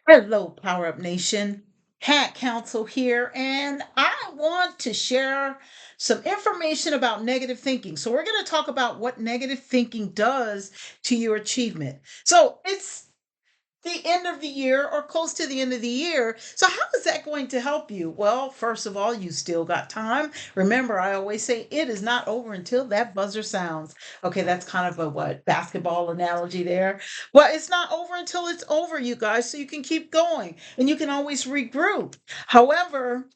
Hello, Power Up Nation. Hat Council here, and I want to share some information about negative thinking. So, we're going to talk about what negative thinking does to your achievement. So, it's the end of the year or close to the end of the year. So, how is that going to help you? Well, first of all, you still got time. Remember, I always say it is not over until that buzzer sounds. Okay, that's kind of a what basketball analogy there. Well, it's not over until it's over, you guys. So you can keep going and you can always regroup. However,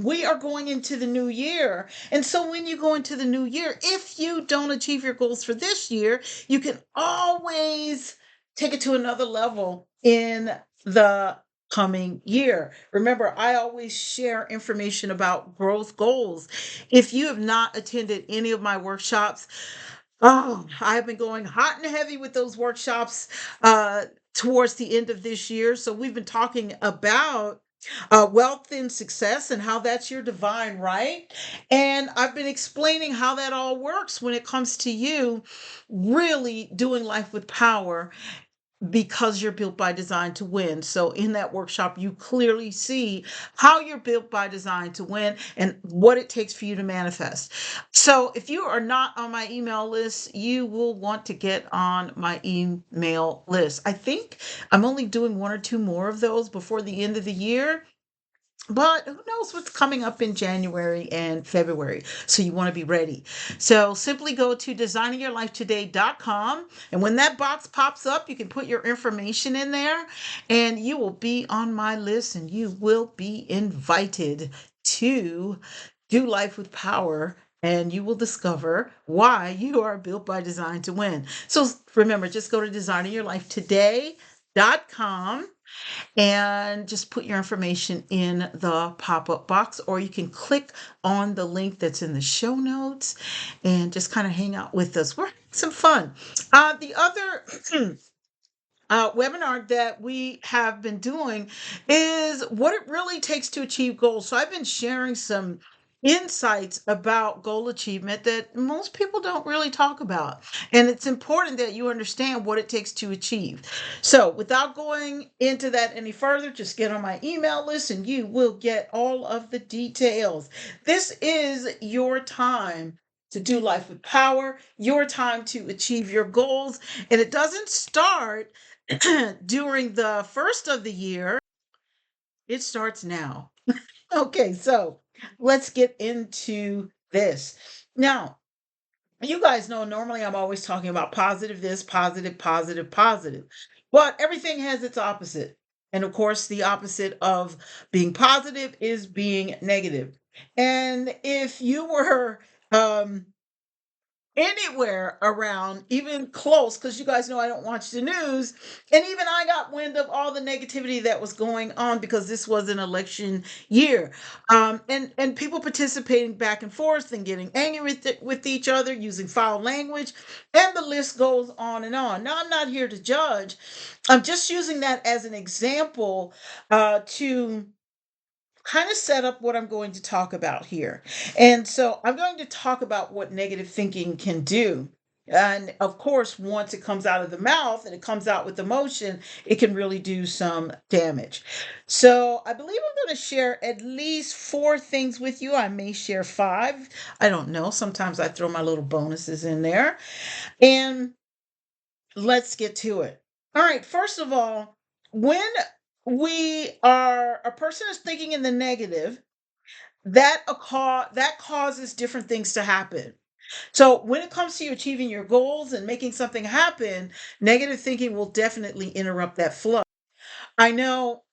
we are going into the new year. And so when you go into the new year, if you don't achieve your goals for this year, you can always take it to another level in the coming year. Remember, I always share information about growth goals. If you have not attended any of my workshops, oh, I've been going hot and heavy with those workshops towards the end of this year. So we've been talking about wealth and success and how that's your divine right. And I've been explaining how that all works when it comes to you really doing life with power because you're built by design to win. So in that workshop, you clearly see how you're built by design to win and what it takes for you to manifest. So if you are not on my email list, you will want to get on my email list. I think I'm only doing one or two more of those before the end of the year. But who knows what's coming up in January and February? So you want to be ready. So simply go to designingyourlifetoday.com. And when that box pops up, you can put your information in there and you will be on my list and you will be invited to do life with power. And you will discover why you are built by design to win. So remember, just go to designingyourlifetoday.com and just put your information in the pop-up box, or you can click on the link that's in the show notes and just kind of hang out with us. We're having some fun. The other webinar that we have been doing is what it really takes to achieve goals. So I've been sharing some insights about goal achievement that most people don't really talk about. And it's important that you understand what it takes to achieve. So without going into that any further, just get on my email list and you will get all of the details. This is your time to do life with power, your time to achieve your goals. And it doesn't start during the first of the year, it starts now. Okay, so let's get into this. Now, you guys know normally I'm always talking about positive this, positive, positive, positive, but everything has its opposite. And of course, the opposite of being positive is being negative. And if you were anywhere around, even close, because you guys know I don't watch the news. And even I got wind of all the negativity that was going on because this was an election year. And people participating back and forth and getting angry with each other, using foul language, and the list goes on and on. Now, I'm not here to judge. I'm just using that as an example to kind of set up what I'm going to talk about here. And so I'm going to talk about what negative thinking can do. And of course, once it comes out of the mouth and it comes out with emotion, it can really do some damage. So I believe I'm going to share at least four things with you. I may share five. I don't know. Sometimes I throw my little bonuses in there. And let's get to it. All right. First of all, when a person is thinking in the negative, that causes different things to happen. So when it comes to you achieving your goals and making something happen, negative thinking will definitely interrupt that flow. I know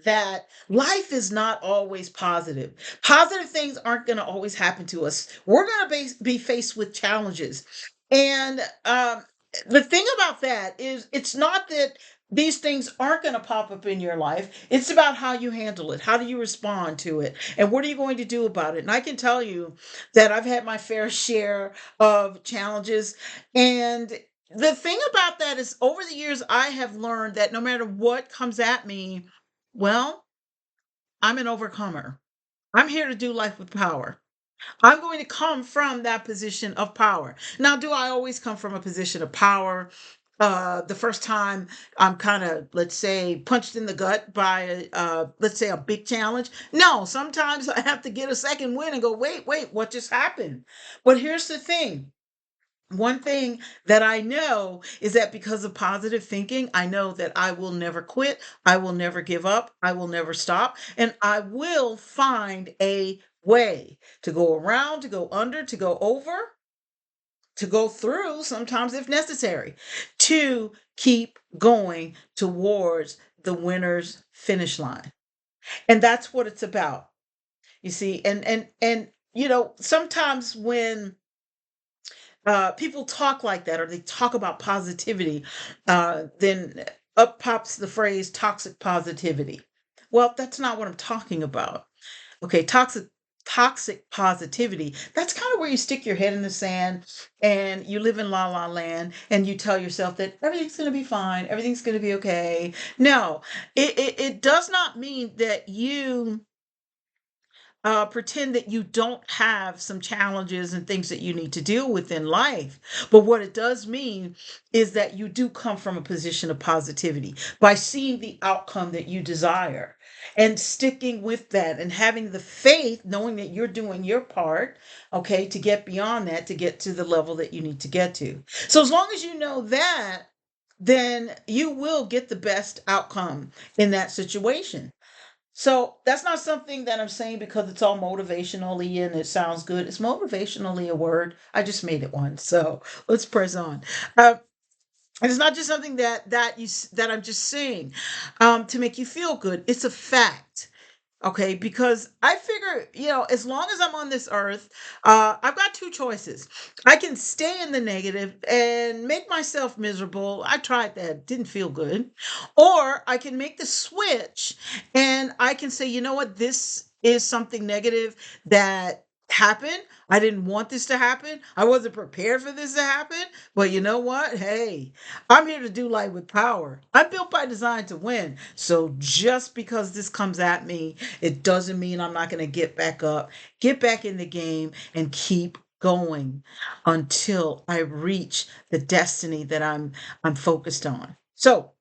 that life is not always positive. Positive things aren't going to always happen to us. We're going to be faced with challenges. And the thing about that is, it's not that these things aren't going to pop up in your life. It's about how you handle it. How do you respond to it? And what are you going to do about it? And I can tell you that I've had my fair share of challenges. And the thing about that is, over the years, I have learned that no matter what comes at me, well, I'm an overcomer. I'm here to do life with power. I'm going to come from that position of power. Now, do I always come from a position of power? the first time I'm kind of, let's say, punched in the gut by, let's say, a big challenge. No, sometimes I have to get a second win and go, wait, what just happened? But here's the thing. One thing that I know is that because of positive thinking, I know that I will never quit. I will never give up. I will never stop. And I will find a way to go around, to go under, to go over, to go through, sometimes if necessary, to keep going towards the winner's finish line. And that's what it's about. You see, and sometimes when people talk like that or they talk about positivity, then up pops the phrase toxic positivity. Well, that's not what I'm talking about. Okay, toxic positivity. That's kind of where you stick your head in the sand and you live in la la land and you tell yourself that everything's going to be fine, everything's going to be okay. No, it does not mean that you pretend that you don't have some challenges and things that you need to deal with in life. But what it does mean is that you do come from a position of positivity by seeing the outcome that you desire and sticking with that and having the faith, knowing that you're doing your part, okay, to get beyond that, to get to the level that you need to get to. So as long as you know that, then you will get the best outcome in that situation. So that's not something that I'm saying because it's all motivationally and it sounds good. It's motivationally a word. I just made it one. So let's press on. Uh, and it's not just something that I'm just saying to make you feel good. It's a fact. Okay, because I figure, as long as I'm on this earth, I've got two choices. I can stay in the negative and make myself miserable. I tried that, didn't feel good. Or I can make the switch and I can say, you know what, this is something negative that happened. I didn't want this to happen. I wasn't prepared for this to happen. But you know what? Hey, I'm here to do life with power. I'm built by design to win. So just because this comes at me, it doesn't mean I'm not going to get back up, get back in the game, and keep going until I reach the destiny that I'm focused on. So,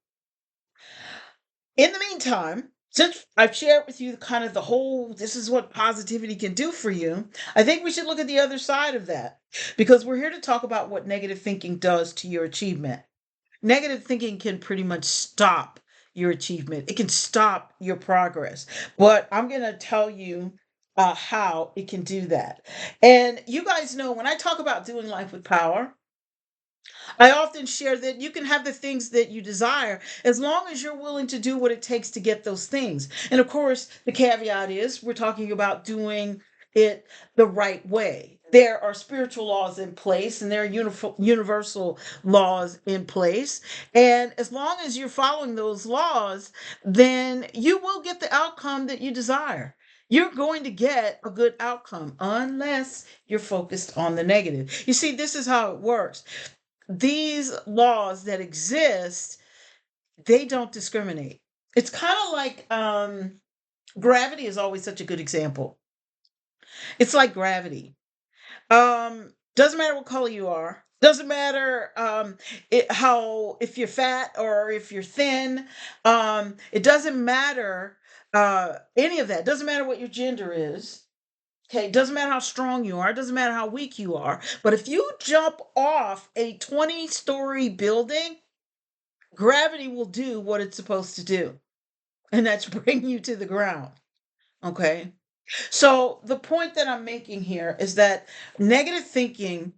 in the meantime, since I've shared with you kind of the whole this is what positivity can do for you, I think we should look at the other side of that because we're here to talk about what negative thinking does to your achievement. Negative thinking can pretty much stop your achievement. It can stop your progress. But I'm going to tell you how it can do that. And you guys know when I talk about doing life with power, I often share that you can have the things that you desire as long as you're willing to do what it takes to get those things. And of course, the caveat is we're talking about doing it the right way. There are spiritual laws in place and there are universal laws in place. And as long as you're following those laws, then you will get the outcome that you desire. You're going to get a good outcome unless you're focused on the negative. You see, this is how it works. These laws that exist, they don't discriminate. It's kind of like gravity is always such a good example. It's like gravity. Doesn't matter what color you are. Doesn't matter how if you're fat or if you're thin. It doesn't matter any of that. Doesn't matter what your gender is. Okay, it doesn't matter how strong you are, it doesn't matter how weak you are. But if you jump off a 20-story building, gravity will do what it's supposed to do, and that's bring you to the ground. Okay. So the point that I'm making here is that negative thinking,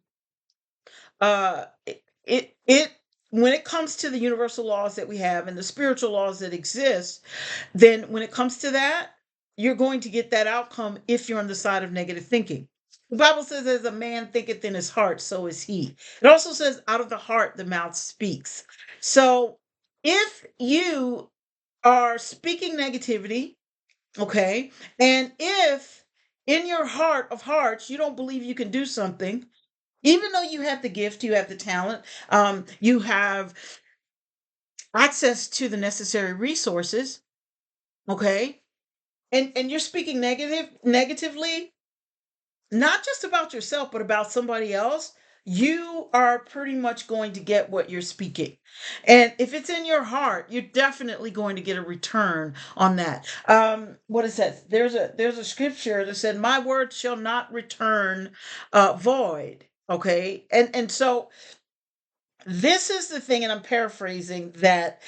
it when it comes to the universal laws that we have and the spiritual laws that exist, then when it comes to that, you're going to get that outcome if you're on the side of negative thinking. The Bible says, as a man thinketh in his heart, so is he. It also says, out of the heart, the mouth speaks. So if you are speaking negativity, okay, and if in your heart of hearts you don't believe you can do something, even though you have the gift, you have the talent, you have access to the necessary resources, okay, and you're speaking negatively, not just about yourself, but about somebody else, you are pretty much going to get what you're speaking. And if it's in your heart, you're definitely going to get a return on that. What is that? There's a scripture that said, "My word shall not return void." Okay, and so this is the thing, and I'm paraphrasing that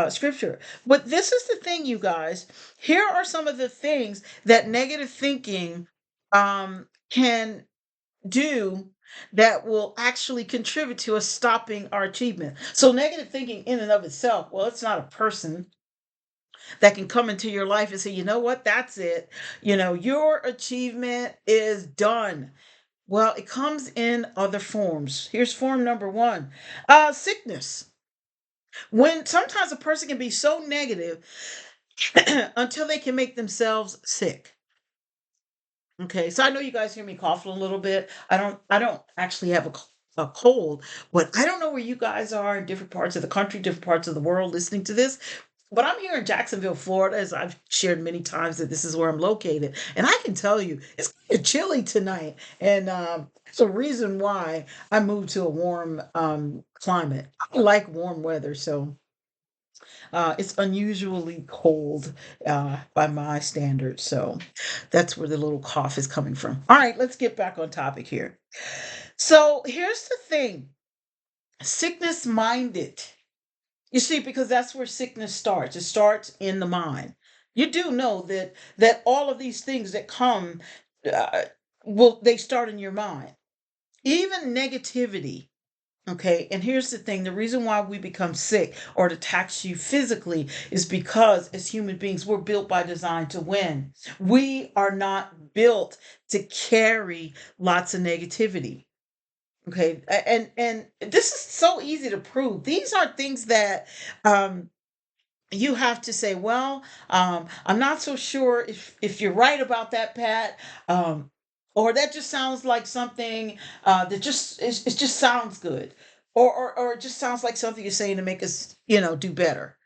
scripture. But this is the thing, you guys. Here are some of the things that negative thinking can do that will actually contribute to us stopping our achievement. So, negative thinking in and of itself, well, it's not a person that can come into your life and say, you know what, that's it. Your achievement is done. Well, it comes in other forms. Here's form number one, sickness. When sometimes a person can be so negative until they can make themselves sick. Okay, so I know you guys hear me coughing a little bit. I don't actually have a cold, but I don't know where you guys are in different parts of the country, different parts of the world listening to this. But I'm here in Jacksonville, Florida, as I've shared many times that this is where I'm located. And I can tell you, it's kind of chilly tonight. And there's a reason why I moved to a warm climate. I like warm weather, so it's unusually cold by my standards. So that's where the little cough is coming from. All right, let's get back on topic here. So here's the thing, sickness minded. You see, because that's where sickness starts. It starts in the mind. You do know that all of these things that come uh, they start in your mind. Even negativity. Okay, and here's the thing, the reason why we become sick or it attacks you physically is because as human beings, we're built by design to win. We are not built to carry lots of negativity. Okay, and this is so easy to prove. These are things that um you have to say, well, I'm not so sure if you're right about that, Pat. Or that just sounds like something that it just sounds good, or it just sounds like something you're saying to make us, do better.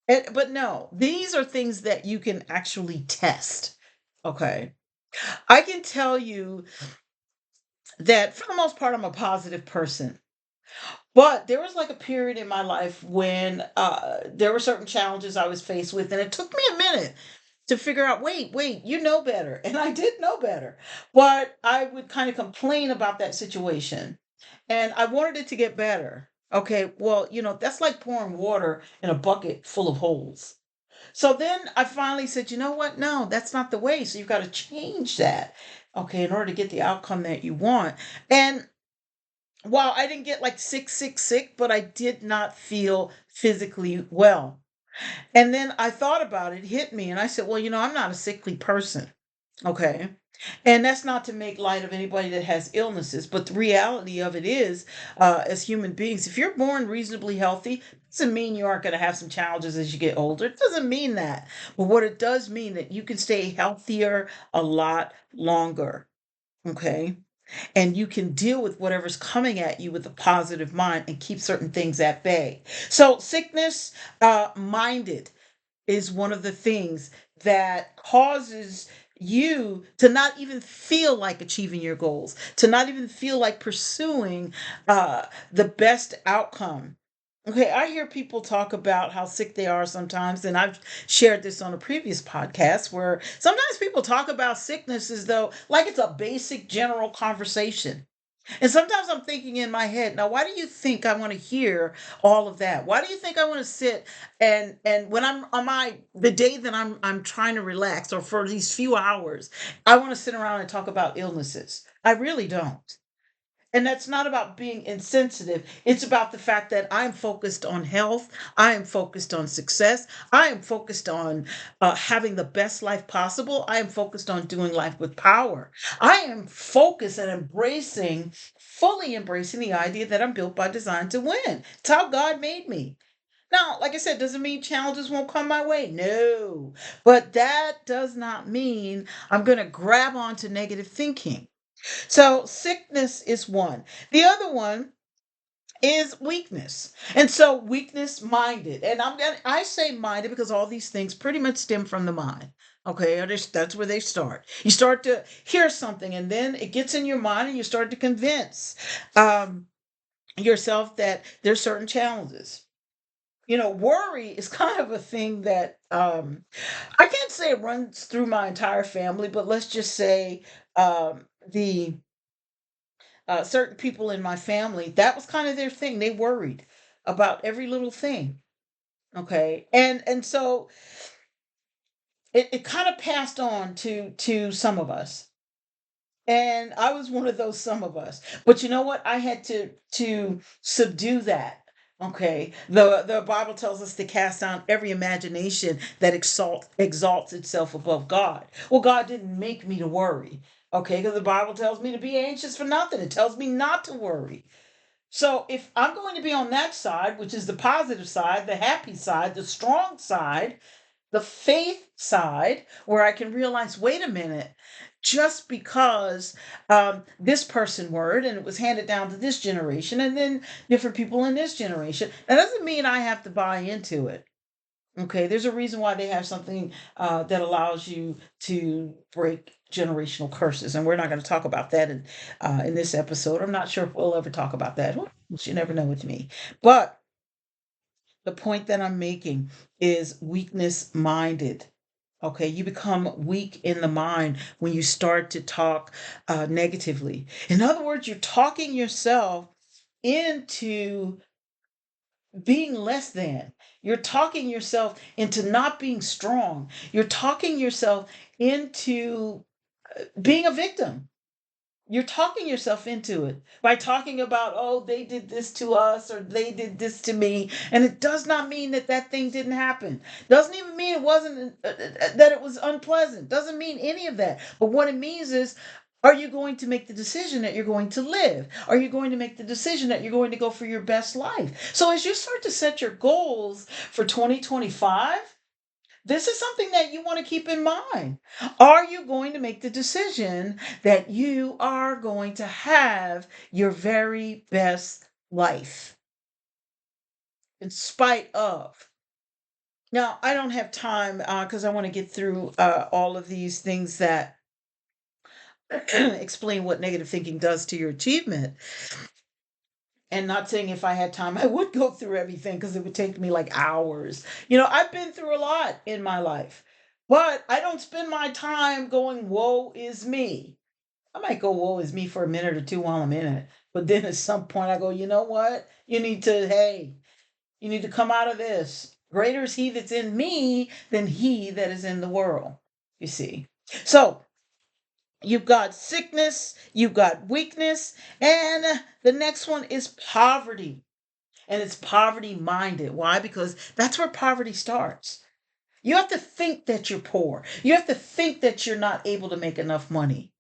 But no, these are things that you can actually test. Okay, I can tell you that for the most part, I'm a positive person. But there was like a period in my life when there were certain challenges I was faced with, and it took me a minute to figure out, wait, you know better. And I did know better. But I would kind of complain about that situation. And I wanted it to get better. Okay, well, that's like pouring water in a bucket full of holes. So then I finally said, you know what? No, that's not the way. So you've got to change that. Okay, in order to get the outcome that you want. And while I didn't get like sick, but I did not feel physically well. And then I thought about it, hit me, and I said, well, I'm not a sickly person. Okay. And that's not to make light of anybody that has illnesses, but the reality of it is, as human beings, if you're born reasonably healthy, doesn't mean you aren't going to have some challenges as you get older. It doesn't mean that. But what it does mean that you can stay healthier a lot longer. Okay, and you can deal with whatever's coming at you with a positive mind and keep certain things at bay. So, sickness minded is one of the things that causes you to not even feel like achieving your goals, to not even feel like pursuing the best outcome. Okay, I hear people talk about how sick they are sometimes, and I've shared this on a previous podcast where sometimes people talk about sickness as though like it's a basic general conversation. And sometimes I'm thinking in my head, now why do you think I want to hear all of that? Why do you think I want to sit and when I'm on the day that I'm trying to relax or for these few hours, I want to sit around and talk about illnesses? I really don't. And that's not about being insensitive. It's about the fact that I'm focused on health. I am focused on success. I am focused on having the best life possible. I am focused on doing life with power. I am focused and fully embracing the idea that I'm built by design to win. It's how God made me. Now, like I said, doesn't mean challenges won't come my way. No. But that does not mean I'm going to grab onto negative thinking. So sickness is one. The other one is weakness. And so weakness minded. And I say minded because all these things pretty much stem from the mind. Okay, that's where they start. You start to hear something and then it gets in your mind and you start to convince um, yourself that there's certain challenges. Worry is kind of a thing that I can't say it runs through my entire family, but let's just say the certain people in my family, that was kind of their thing. They worried about every little thing. Okay. And so it kind of passed on to some of us. And I was one of those some of us. But you know what? I had to subdue that. Okay. The Bible tells us to cast down every imagination that exalts itself above God. Well, God didn't make me to worry. Okay, because the Bible tells me to be anxious for nothing. It tells me not to worry. So if I'm going to be on that side, which is the positive side, the happy side, the strong side, the faith side, where I can realize, wait a minute, just because this person word and it was handed down to this generation and then different people in this generation, that doesn't mean I have to buy into it. Okay, there's a reason why they have something that allows you to break generational curses, and we're not going to talk about that in this episode. I'm not sure if we'll ever talk about that. Well, you never know with me. But the point that I'm making is weakness minded. Okay, you become weak in the mind when you start to talk negatively. In other words, you're talking yourself into being less than. You're talking yourself into not being strong. You're talking yourself into being a victim. You're talking yourself into it by talking about, oh, they did this to us or they did this to me. And it does not mean that that thing didn't happen. Doesn't even mean it wasn't, that it was unpleasant. Doesn't mean any of that. But what it means is, are you going to make the decision that you're going to live? Are you going to make the decision that you're going to go for your best life? So as you start to set your goals for 2025, this is something that you want to keep in mind. Are you going to make the decision that you are going to have your very best life in spite of? Now, I don't have time because I want to get through all of these things that explain what negative thinking does to your achievement. And not saying if I had time, I would go through everything because it would take me like hours. I've been through a lot in my life, but I don't spend my time going, woe is me. I might go, woe is me for a minute or two while I'm in it. But then at some point I go, you know what? You need to come out of this. Greater is he that's in me than he that is in the world, you see. So you've got sickness, you've got weakness, and the next one is poverty. And it's poverty minded. Why? Because that's where poverty starts. You have to think that you're poor. You have to think that you're not able to make enough money.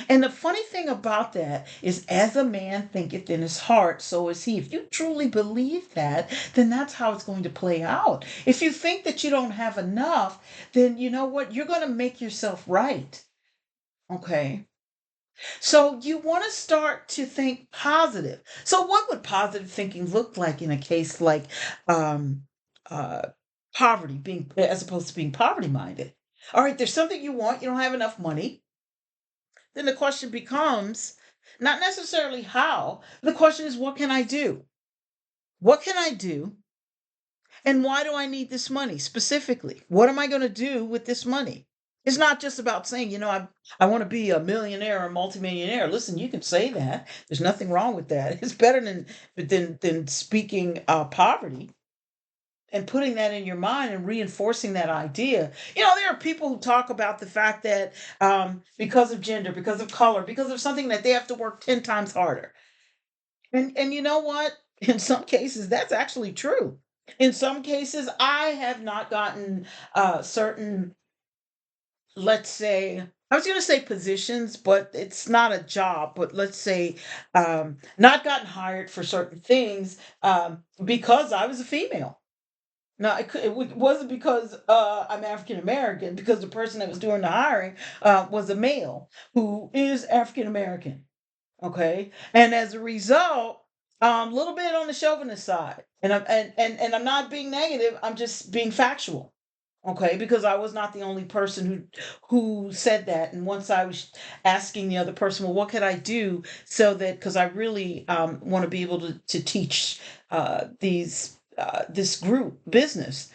And the funny thing about that is, as a man thinketh in his heart, so is he. If you truly believe that, then that's how it's going to play out. If you think that you don't have enough, then you know what? You're going to make yourself right. Okay. So you want to start to think positive. So what would positive thinking look like in a case like um, uh, poverty, being as opposed to being poverty minded? All right, there's something you want, you don't have enough money. Then the question becomes not necessarily how. The question is, what can I do? What can I do? And why do I need this money specifically? What am I going to do with this money? It's not just about saying, I want to be a millionaire or a multimillionaire. Listen, you can say that. There's nothing wrong with that. It's better than speaking poverty and putting that in your mind and reinforcing that idea. There are people who talk about the fact that because of gender, because of color, because of something that they have to work 10 times harder. And you know what? In some cases, that's actually true. In some cases, I have not gotten certain, let's say, I was going to say positions, but it's not a job, but let's say not gotten hired for certain things because I was a female. No, it wasn't because I'm African American, because the person that was doing the hiring was a male who is African American. Okay. And as a result, A little bit on the chauvinist side, and I'm not being negative. I'm just being factual, okay? Because I was not the only person who said that. And once I was asking the other person, well, what could I do so that because I really want to be able to teach these this group business,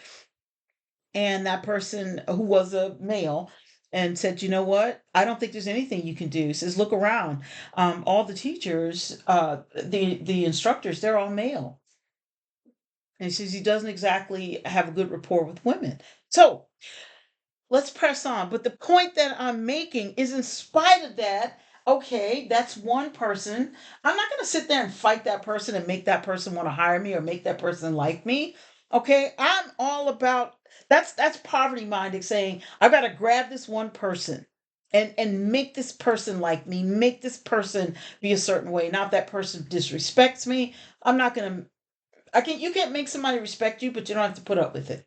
and that person who was a male and said, you know what, I don't think there's anything you can do. He says, look around, all the teachers, the instructors, they're all male. And he says he doesn't exactly have a good rapport with women. So let's press on. But the point that I'm making is, in spite of that, okay, that's one person. I'm not going to sit there and fight that person and make that person want to hire me or make that person like me. Okay, I'm all about that's poverty minded, saying I've got to grab this one person and make this person like me, make this person be a certain way. Now if that person disrespects me, I'm not going to I can you can't make somebody respect you, but you don't have to put up with it.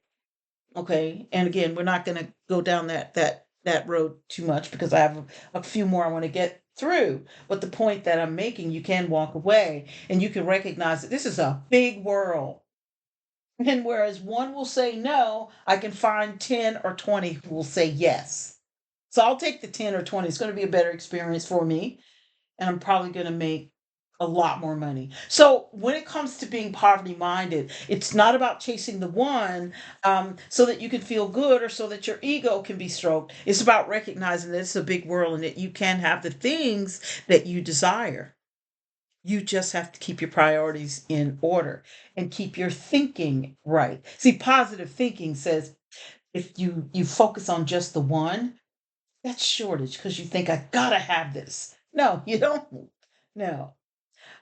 Okay. And again, we're not going to go down that road too much because I have a few more I want to get through. But the point that I'm making, you can walk away and you can recognize that this is a big world. And whereas one will say no, I can find 10 or 20 who will say yes. So I'll take the 10 or 20. It's going to be a better experience for me, and I'm probably going to make a lot more money. So when it comes to being poverty minded, it's not about chasing the one so that you can feel good or so that your ego can be stroked. It's about recognizing that it's a big world and that you can have the things that you desire. You just have to keep your priorities in order and keep your thinking right. See, positive thinking says if you focus on just the one, that's shortage because you think I gotta have this. No, you don't. No.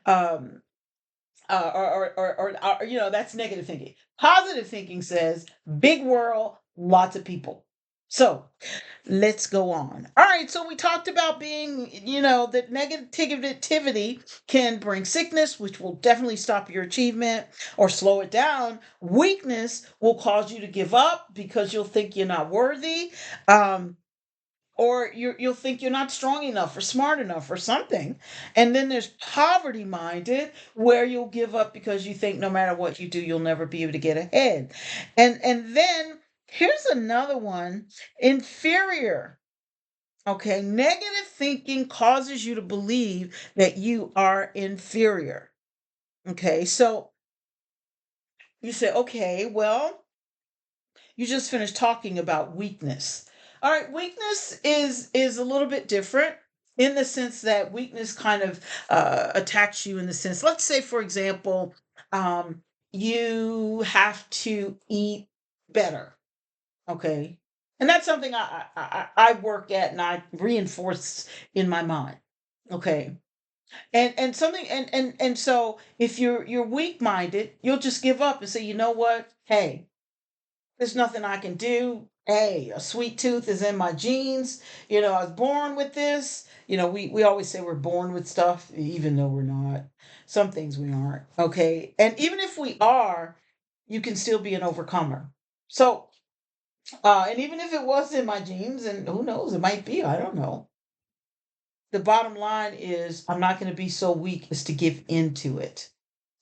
Um, that's negative thinking. Positive thinking says big world, lots of people. So let's go on. All right, so we talked about being, that negativity can bring sickness, which will definitely stop your achievement or slow it down. Weakness will cause you to give up because you'll think you're not worthy. Or you'll think you're not strong enough or smart enough or something. And then there's poverty minded, where you'll give up because you think no matter what you do, you'll never be able to get ahead. And then here's another one, inferior. Okay, negative thinking causes you to believe that you are inferior. Okay, so you say, okay, well, you just finished talking about weakness. All right, weakness is a little bit different in the sense that weakness kind of attacks you in the sense. Let's say, for example, you have to eat better. Okay, and that's something I work at and I reinforce in my mind. Okay, and something and so if you're weak minded, you'll just give up and say, you know what, hey, there's nothing I can do. Hey, a sweet tooth is in my genes. I was born with this. We always say we're born with stuff, even though we're not. Some things we aren't. Okay. And even if we are, you can still be an overcomer. So, and even if it was in my genes, and who knows, it might be, I don't know. The bottom line is, I'm not going to be so weak as to give into it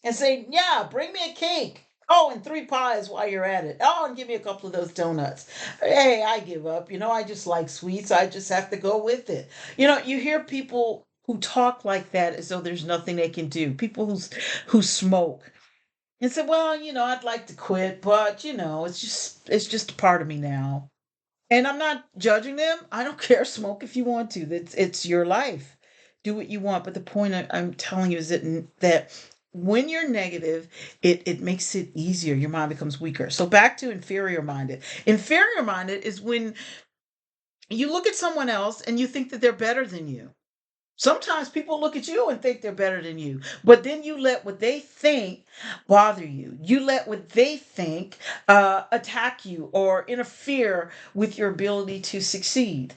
and say, yeah, bring me a cake. Oh, and 3 pies while you're at it. Oh, and give me a couple of those donuts. Hey, I give up. I just like sweets. I just have to go with it. You hear people who talk like that as though there's nothing they can do. People who smoke and say, well, I'd like to quit, but it's just a part of me now. And I'm not judging them. I don't care. Smoke if you want to. It's your life. Do what you want. But the point I'm telling you is that when you're negative, it makes it easier. Your mind becomes weaker. So back to inferior minded. Inferior minded is when you look at someone else and you think that they're better than you. Sometimes people look at you and think they're better than you, but then you let what they think bother you. You let what they think attack you or interfere with your ability to succeed.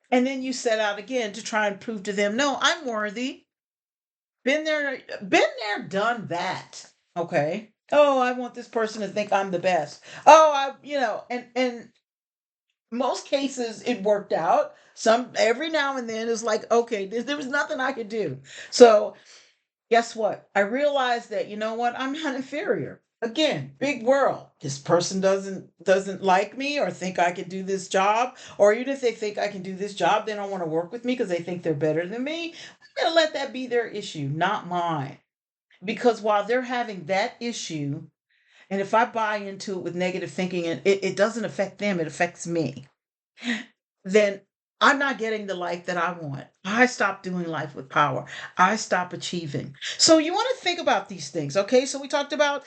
And then you set out again to try and prove to them, no, I'm worthy. Been there, done that. Okay. Oh, I want this person to think I'm the best. Oh, and most cases it worked out. Some every now and then it's like, okay, there was nothing I could do. So guess what? I realized that, you know what? I'm not inferior. Again, big world. This person doesn't like me or think I can do this job, or even if they think I can do this job, they don't want to work with me because they think they're better than me. I'm gonna let that be their issue, not mine. Because while they're having that issue, and if I buy into it with negative thinking and it doesn't affect them, it affects me, then I'm not getting the life that I want. I stop doing life with power. I stop achieving. So you want to think about these things, okay? So we talked about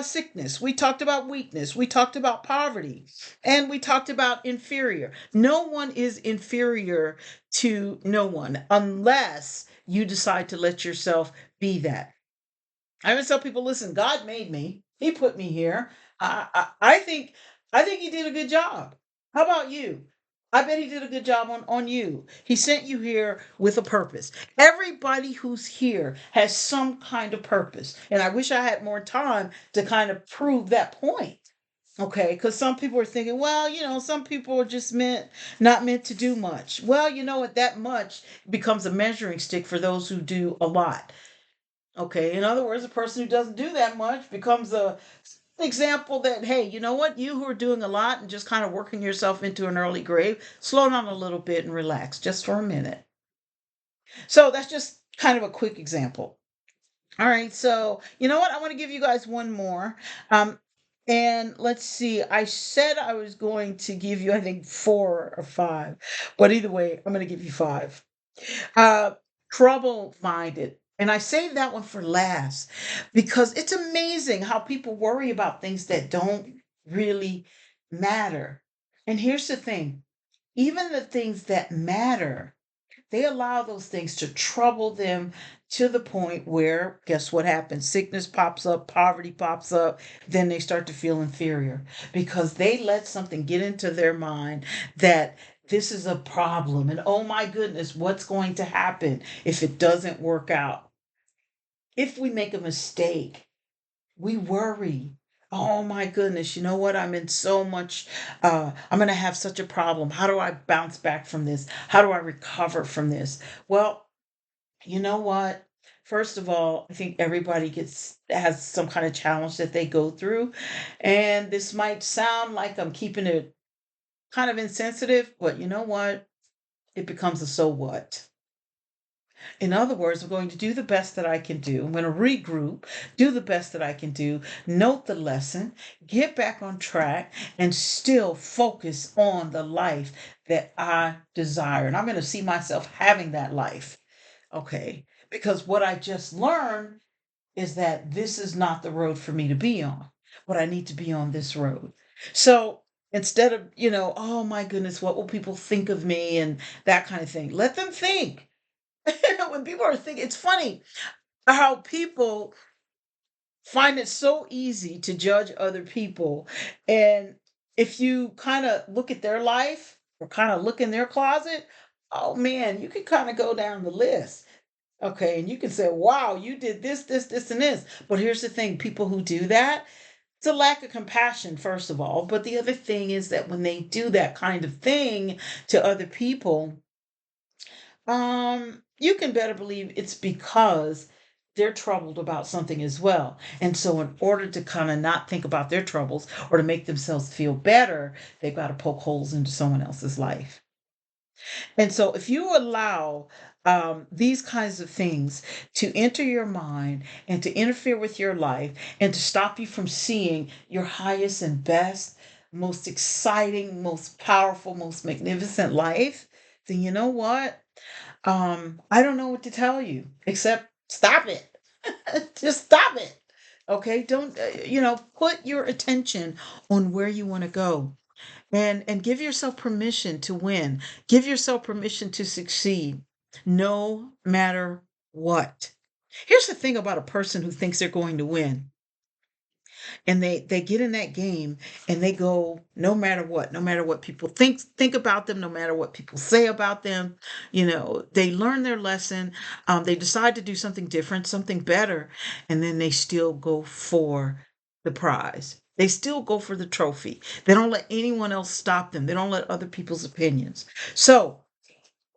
sickness. We talked about weakness. We talked about poverty. And we talked about inferior. No one is inferior to no one unless you decide to let yourself be that. I always tell people, listen, God made me. He put me here. I think he did a good job. How about you? I bet he did a good job on you. He sent you here with a purpose. Everybody who's here has some kind of purpose. And I wish I had more time to kind of prove that point. Okay, because some people are thinking, well, some people are just not meant to do much. Well, you know what? That much becomes a measuring stick for those who do a lot. Okay, in other words, a person who doesn't do that much becomes a example that, hey, you know what? You who are doing a lot and just kind of working yourself into an early grave, slow down a little bit and relax just for a minute. So that's just kind of a quick example. All right, so you know what? I want to give you guys one more. Um, and let's see. I said I was going to give you, I think, four or five, but either way, I'm going to give you five. Uh, Trouble minded. And I saved that one for last because it's amazing how people worry about things that don't really matter. And here's the thing, even the things that matter, they allow those things to trouble them to the point where, guess what happens? Sickness pops up, poverty pops up, then they start to feel inferior because they let something get into their mind that this is a problem. And oh my goodness, what's going to happen if it doesn't work out? If we make a mistake, we worry. Oh my goodness, you know what? I'm in so much, I'm going to have such a problem. How do I bounce back from this? How do I recover from this? Well, you know what? First of all, I think everybody has some kind of challenge that they go through. And this might sound like I'm keeping it kind of insensitive, but you know what? It becomes a so what. In other words, I'm going to do the best that I can do. I'm going to regroup, do the best that I can do, note the lesson, get back on track, and still focus on the life that I desire. And I'm going to see myself having that life. Okay. Because what I just learned is that this is not the road for me to be on, but I need to be on this road. So instead of, oh my goodness, what will people think of me and that kind of thing, let them think. When people are thinking, it's funny how people find it so easy to judge other people. And if you kind of look at their life or kind of look in their closet, oh man, you can kind of go down the list. Okay, and you can say, wow, you did this, this, this, and this. But here's the thing, people who do that, it's a lack of compassion, first of all. But the other thing is that when they do that kind of thing to other people, you can better believe it's because they're troubled about something as well. And so, in order to kind of not think about their troubles or to make themselves feel better, they've got to poke holes into someone else's life. And so, if you allow these kinds of things to enter your mind and to interfere with your life and to stop you from seeing your highest and best, most exciting, most powerful, most magnificent life, then you know what? I don't know what to tell you except stop it. Just stop it. Okay? Don't put your attention on where you want to go and give yourself permission to win. Give yourself permission to succeed no matter what. Here's the thing about a person who thinks they're going to win, and they get in that game and they go no matter what, no matter what people think about them, no matter what people say about them. They learn their lesson. They decide to do something different, something better, and then they still go for the prize. They still go for the trophy. They don't let anyone else stop them. They don't let other people's opinions. So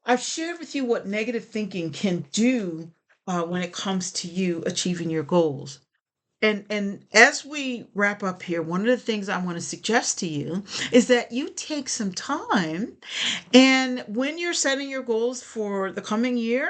I've shared with you what negative thinking can do when it comes to you achieving your goals. And as we wrap up here, one of the things I want to suggest to you is that you take some time, and when you're setting your goals for the coming year,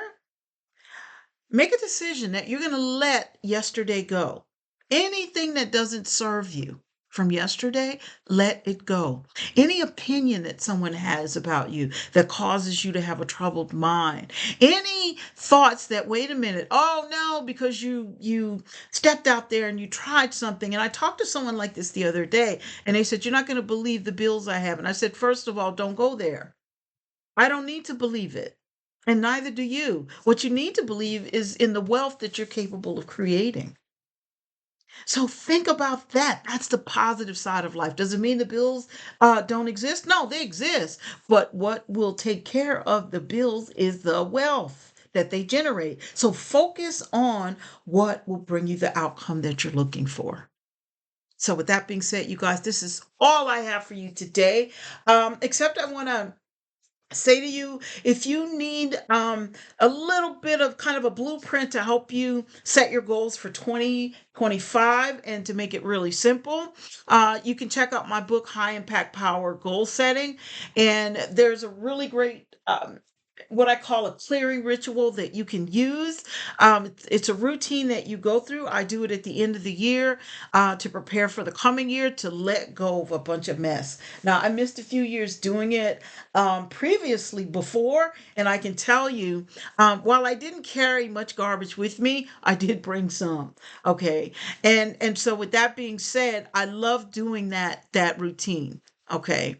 make a decision that you're going to let yesterday go. Anything that doesn't serve you from yesterday, let it go. Any opinion that someone has about you that causes you to have a troubled mind, any thoughts that, wait a minute, oh no, because you stepped out there and you tried something. And I talked to someone like this the other day, and they said, you're not going to believe the bills I have. And I said, first of all, don't go there. I don't need to believe it. And neither do you. What you need to believe is in the wealth that you're capable of creating. So think about that. That's the positive side of life. Does it mean the bills don't exist? No, they exist. But what will take care of the bills is the wealth that they generate. So focus on what will bring you the outcome that you're looking for. So, with that being said, you guys, this is all I have for you today. Except I want to say to you, if you need a little bit of kind of a blueprint to help you set your goals for 2025 and to make it really simple, you can check out my book, High Impact Power Goal Setting. And there's a really great what I call a clearing ritual that you can use. It's a routine that you go through. I do it at the end of the year to prepare for the coming year, to let go of a bunch of mess. Now, I missed a few years doing it previously before, and I can tell you, while I didn't carry much garbage with me, I did bring some. Okay, and so with that being said, I love doing that routine. Okay,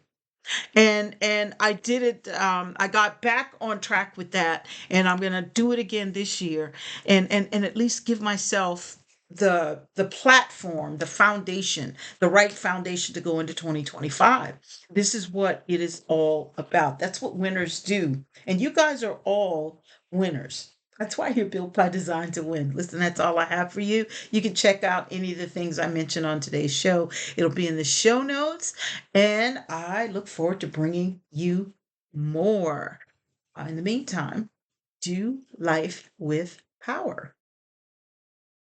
and I did it. I got back on track with that, and I'm gonna do it again this year, and at least give myself the platform, the foundation, the right foundation to go into 2025. This is what it is all about. That's what winners do, and you guys are all winners. That's why you're built by design to win. Listen, that's all I have for you. You can check out any of the things I mentioned on today's show. It'll be in the show notes. And I look forward to bringing you more. In the meantime, do life with power.